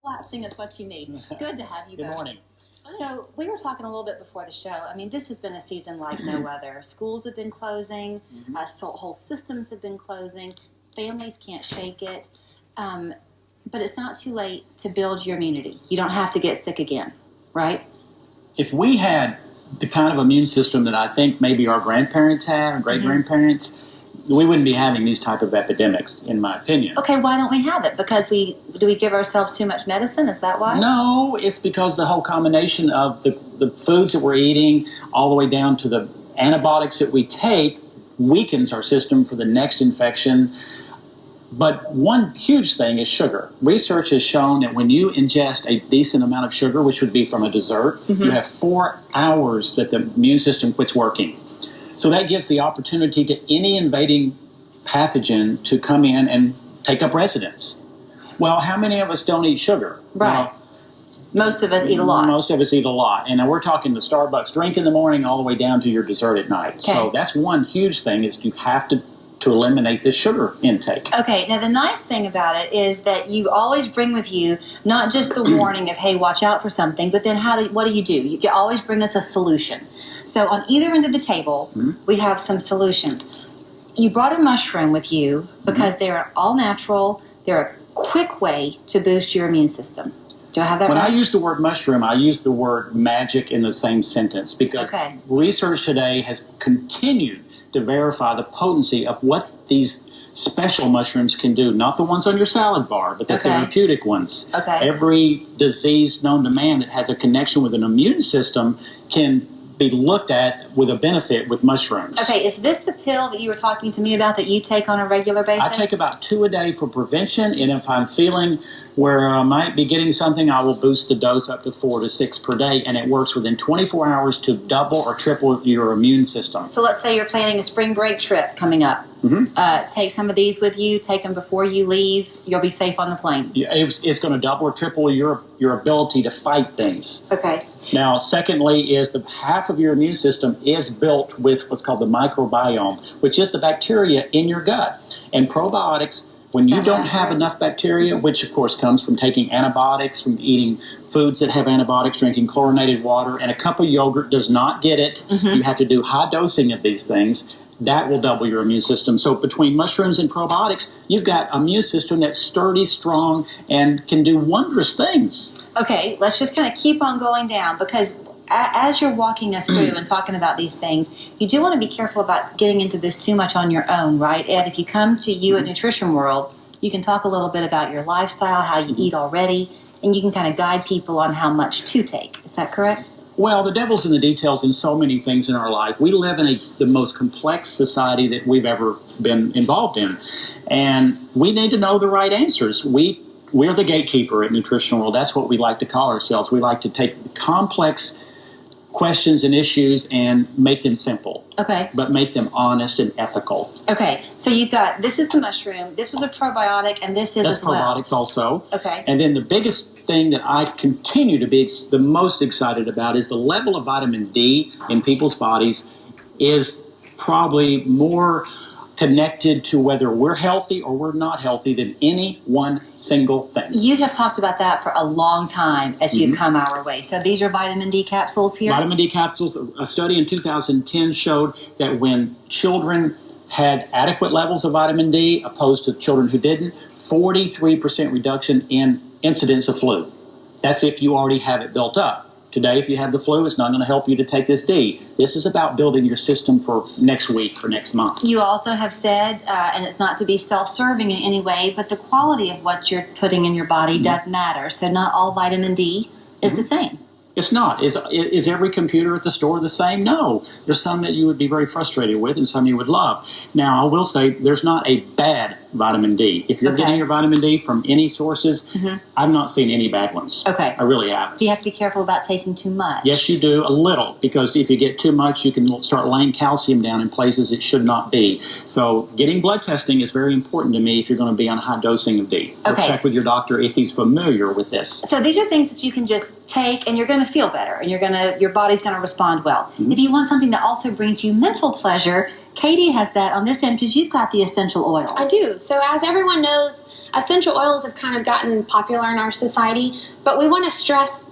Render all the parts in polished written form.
Collapsing is what you need. Good to have you Good both. morning. So we were talking a little bit before the show. I mean, this has been a season like no other. Schools have been closing. Whole systems have been closing. Families can't shake it. But it's not too late to build your immunity. You don't have to get sick again, right? If we had the kind of immune system that I think maybe our grandparents had, or great-grandparents, we wouldn't be having these type of epidemics, in my opinion. Okay, why don't we have it? Because do we give ourselves too much medicine? Is that why? No, it's because the whole combination of the foods that we're eating all the way down to the antibiotics that we take weakens our system for the next infection. But one huge thing is sugar. Research has shown that when you ingest a decent amount of sugar, which would be from a dessert, you have 4 hours that the immune system quits working. So that gives the opportunity to any invading pathogen to come in and take up residence. Well, how many of us don't eat sugar? Right. Well, most of us eat a lot. Most of us eat a lot. And we're talking the Starbucks drink in the morning all the way down to your dessert at night. Okay. So that's one huge thing is you have to eliminate the sugar intake. Okay, now the nice thing about it is that you always bring with you not just the warning of, hey, watch out for something, but then what do? You can always bring us a solution. So on either end of the table, we have some solutions. You brought a mushroom with you because they're all natural. They're a quick way to boost your immune system. Do I have that right? When I use the word mushroom, I use the word magic in the same sentence because research today has continued to verify the potency of what these special mushrooms can do. Not the ones on your salad bar, but the therapeutic ones. Every disease known to man that has a connection with an immune system can be looked at with a benefit with mushrooms. Okay, is this the pill that you were talking to me about that you take on a regular basis? I take about 2 a day for prevention, and if I'm feeling where I might be getting something, I will boost the dose up to 4 to 6 per day, and it works within 24 hours to double or triple your immune system. So let's say you're planning a spring break trip coming up. Take some of these with you. Take them before you leave. You'll be safe on the plane. Yeah, it's going to double or triple your ability to fight things. Okay. Now, secondly, is the half of your immune system is built with what's called the microbiome, which is the bacteria in your gut. And probiotics, when you don't have enough bacteria, which of course comes from taking antibiotics, from eating foods that have antibiotics, drinking chlorinated water, and a cup of yogurt does not get it. You have to do high dosing of these things. That will double your immune system. So between mushrooms and probiotics, you've got an immune system that's sturdy, strong, and can do wondrous things. Okay, let's just kind of keep on going down because as you're walking us through and talking about these things, you do want to be careful about getting into this too much on your own, right? Ed, if you come to you at Nutrition World, you can talk a little bit about your lifestyle, how you eat already, and you can kind of guide people on how much to take. Is that correct? Well, the devil's in the details in so many things in our life. We live in the most complex society that we've ever been involved in. And we need to know the right answers. We're the gatekeeper at Nutrition World. That's what we like to call ourselves. We like to take complex questions and issues and make them simple. Okay. But make them honest and ethical. Okay. So you've got, this is the mushroom, this was a probiotic, and this is That's as well. probiotics also. Okay. And then the biggest thing that I continue to be the most excited about is the level of vitamin D in people's bodies is probably more connected to whether we're healthy or we're not healthy than any one single thing. You have talked about that for a long time as you've come our way. So these are vitamin D capsules here? Vitamin D capsules. A study in 2010 showed that when children had adequate levels of vitamin D opposed to children who didn't, 43% reduction in incidence of flu. That's if you already have it built up. Today, if you have the flu, it's not going to help you to take this D. This is about building your system for next week or next month. You also have said, and it's not to be self-serving in any way, but the quality of what you're putting in your body does matter. So not all vitamin D is the same. It's not. Is every computer at the store the same? No. There's some that you would be very frustrated with and some you would love. Now, I will say there's not a bad vitamin D. If you're getting your vitamin D from any sources, I've not seen any bad ones. Okay. I really haven't. Do you have to be careful about taking too much? Yes, you do, a little, because if you get too much, you can start laying calcium down in places it should not be. So getting blood testing is very important to me if you're going to be on high dosing of D. Or check with your doctor if he's familiar with this. So these are things that you can just take, and you're going to feel better, and your body's going to respond well. If you want something that also brings you mental pleasure, Katie has that on this end because you've got the essential oils. I do. So as everyone knows, essential oils have kind of gotten popular in our society, but we want to stress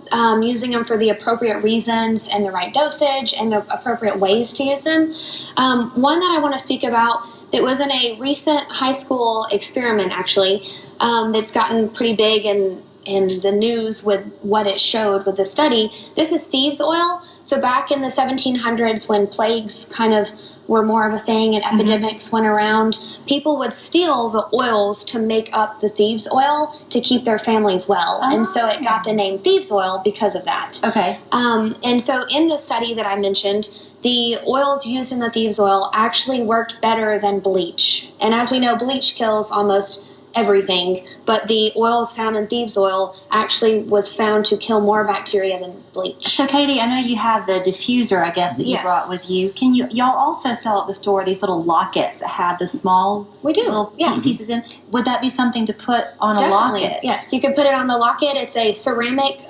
using them for the appropriate reasons and the right dosage and the appropriate ways to use them. One that I want to speak about that was in a recent high school experiment, actually, that's gotten pretty big in the news with what it showed with the study. This is thieves' oil. So back in the 1700s, when plagues kind of were more of a thing and epidemics went around, people would steal the oils to make up the thieves' oil to keep their families well. And so it got the name thieves' oil because of that. Okay. And so in the study that I mentioned, the oils used in the thieves' oil actually worked better than bleach. And as we know, bleach kills almost everything, but the oils found in thieves' oil actually was found to kill more bacteria than bleach. So, Katie, I know you have the diffuser, I guess, that you brought with you. Can y'all also sell at the store these little lockets that have the small little pieces in? Would that be something to put on a locket? Yes, you could put it on the locket. It's a ceramic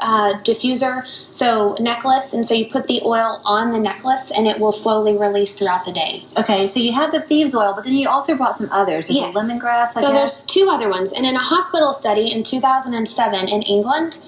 diffuser, so necklace, and so you put the oil on the necklace, and it will slowly release throughout the day. Okay, so you have the thieves' oil, but then you also brought some others. There's lemongrass, I guess. There's two other ones. And in a hospital study in 2007 in England,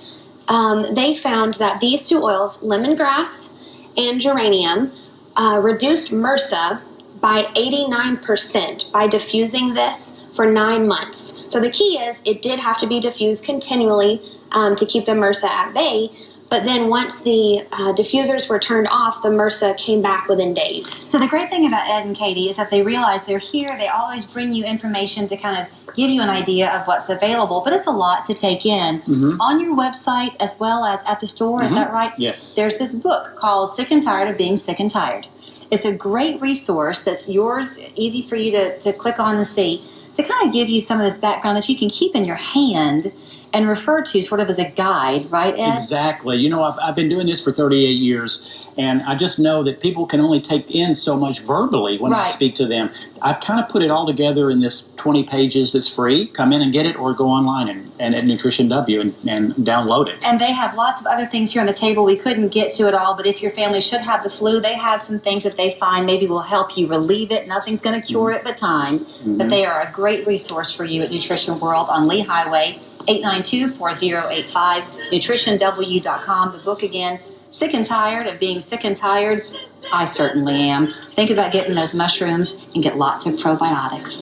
they found that these two oils, lemongrass and geranium, reduced MRSA by 89% by diffusing this for 9 months. So the key is it did have to be diffused continually to keep the MRSA at bay. But then once the diffusers were turned off, the MRSA came back within days. So the great thing about Ed and Katie is that they realize they're here. They always bring you information to kind of give you an idea of what's available. But it's a lot to take in. On your website as well as at the store, is that right? Yes. There's this book called Sick and Tired of Being Sick and Tired. It's a great resource that's yours, easy for you to click on and see, to kind of give you some of this background that you can keep in your hand and refer to sort of as a guide, right, Ed? Exactly. You know, I've been doing this for 38 years, and I just know that people can only take in so much verbally when I speak to them. I've kind of put it all together in this 20 pages that's free. Come in and get it, or go online and at Nutrition W and download it. And they have lots of other things here on the table. We couldn't get to it all, but if your family should have the flu, they have some things that they find maybe will help you relieve it. Nothing's going to cure it but time. But they are a great resource for you at Nutrition World on Lee Highway, 892-4085, nutritionw.com. The book again, Sick and Tired of Being Sick and Tired. I certainly am. Think about getting those mushrooms and get lots of probiotics.